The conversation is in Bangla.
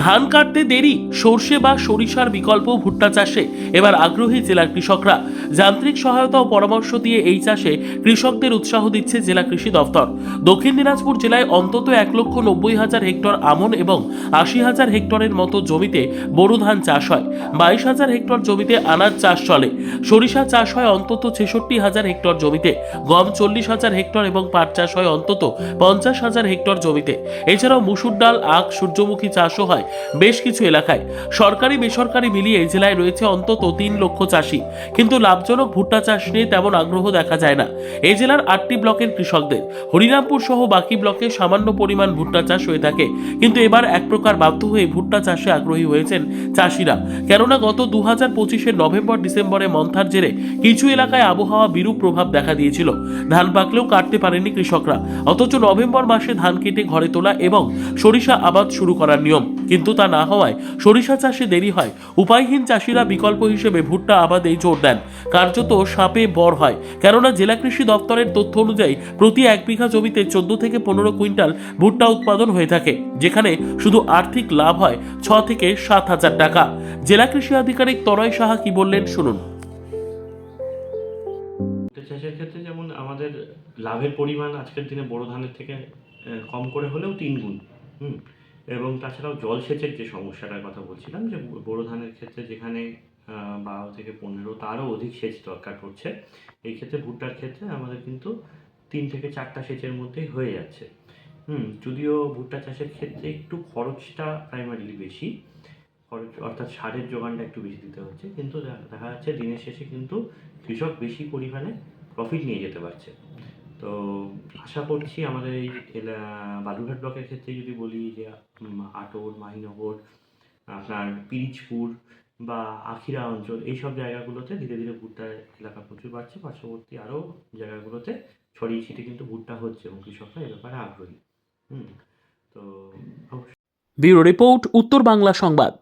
ধান কাটতে দেরি, সর্ষে বা সরিষার বিকল্প ভুট্টা চাষে এবার আগ্রহী জেলার কৃষকরা। যান্ত্রিক সহায়তা ও পরামর্শ দিয়ে এই চাষে কৃষকদের উৎসাহ দিচ্ছে জেলা কৃষি দফতর। দক্ষিণ দিনাজপুর জেলায় অন্তত 1,90,000 হেক্টর আমন এবং 80,000 হেক্টরের মতো জমিতে বোরো ধান চাষ হয়। 22,000 হেক্টর জমিতে আনাজ চাষ চলে। সরিষা চাষ হয় অন্তত 66,000 হেক্টর জমিতে, গম 40,000 হেক্টর এবং পাট চাষ হয় অন্তত 50,000 হেক্টর জমিতে। এছাড়াও মুসুর ডাল, আখ, সূর্যমুখী চাষও হয় বেশ কিছু এলাকায়। সরকারি বেসরকারি মিলিয়ে জেলায় রয়েছে অন্তত 3 লক্ষ চাষি, কিন্তু লাভজনক ভুট্টা চাষ নিয়ে তেমন আগ্রহ দেখা যায় না এই জেলার 8টি ব্লকের কৃষকদের। হরিরামপুর সহ বাকি ব্লকে সামান্য পরিমাণ ভুট্টা চাষ হয়ে থাকে, কিন্তু এবার এক প্রকার বাধ্য হয়ে ভুট্টা চাষে আগ্রহী হয়েছেন চাষিরা। কেননা গত 2025-এর নভেম্বর ডিসেম্বরে মন্থার জেরে কিছু এলাকায় আবহাওয়া বিরূপ প্রভাব দেখা দিয়েছিল। ধান পাকলেও কাটতে পারেনি কৃষকরা, অথচ নভেম্বর মাসে ধান কেটে ঘরে তোলা এবং সরিষা আবাদ শুরু করার নিয়ম, কিন্তু তা না হওয়ায় সরিষা চাষে দেরি হয়। উপায়হীন চাষিরা বিকল্প হিসেবে ভুট্টা আবাদেই জোর দেন। কার্যত সাপে বর হয়, কেননা জেলা কৃষি দপ্তরের তথ্য অনুযায়ী প্রতি 1 বিঘা জমিতে 14 থেকে 15 কুইন্টাল ভুট্টা উৎপাদন হয়ে থাকে, যেখানে শুধু আর্থিক লাভ হয় 6 থেকে 7,000 টাকা। জেলা কৃষি আধিকারিক তনয় সাহা কি বললেন শুনুন। ভুট্টা চাষের ক্ষেত্রে যেমন আমাদের লাভের পরিমাণ আজকের দিনে বোরো ধানের থেকে কম করে হলেও 3 গুণ। এবং তাছাড়াও জলসেচের যে সমস্যাটার কথা বলছিলাম, যে বোরো ধানের ক্ষেত্রে যেখানে 12 থেকে 15 তারও অধিক সেচ দরকার পড়ছে, এই ক্ষেত্রে ভুট্টার ক্ষেত্রে আমাদের কিন্তু 3 থেকে 4টা সেচের মধ্যেই হয়ে যাচ্ছে। যদিও ভুট্টা চাষের ক্ষেত্রে একটু খরচটা প্রাইমারিলি বেশি, খরচ অর্থাৎ সারের যোগানটা একটু বেশি দিতে হচ্ছে, কিন্তু দেখা যাচ্ছে দিনের শেষে কিন্তু কৃষক বেশি পরিমাণে প্রফিট নিয়ে যেতে পারছে। তো আশা করছি আমাদের এই বালুরঘাট ব্লকের ক্ষেত্রে যদি বলি, যে আটোর, মাহিনগর, আপনার পিরিচপুর বা আখিরা অঞ্চল, এইসব জায়গাগুলোতে ধীরে ধীরে ভুট্টার এলাকা প্রচুর বাড়ছে। পার্শ্ববর্তী আরও জায়গাগুলোতে ছড়িয়ে ছিটিয়ে কিন্তু ভুট্টা হচ্ছে এবং কৃষকরা এ ব্যাপারে আগ্রহী। তো ব্যুরো রিপোর্ট, উত্তর বাংলা সংবাদ।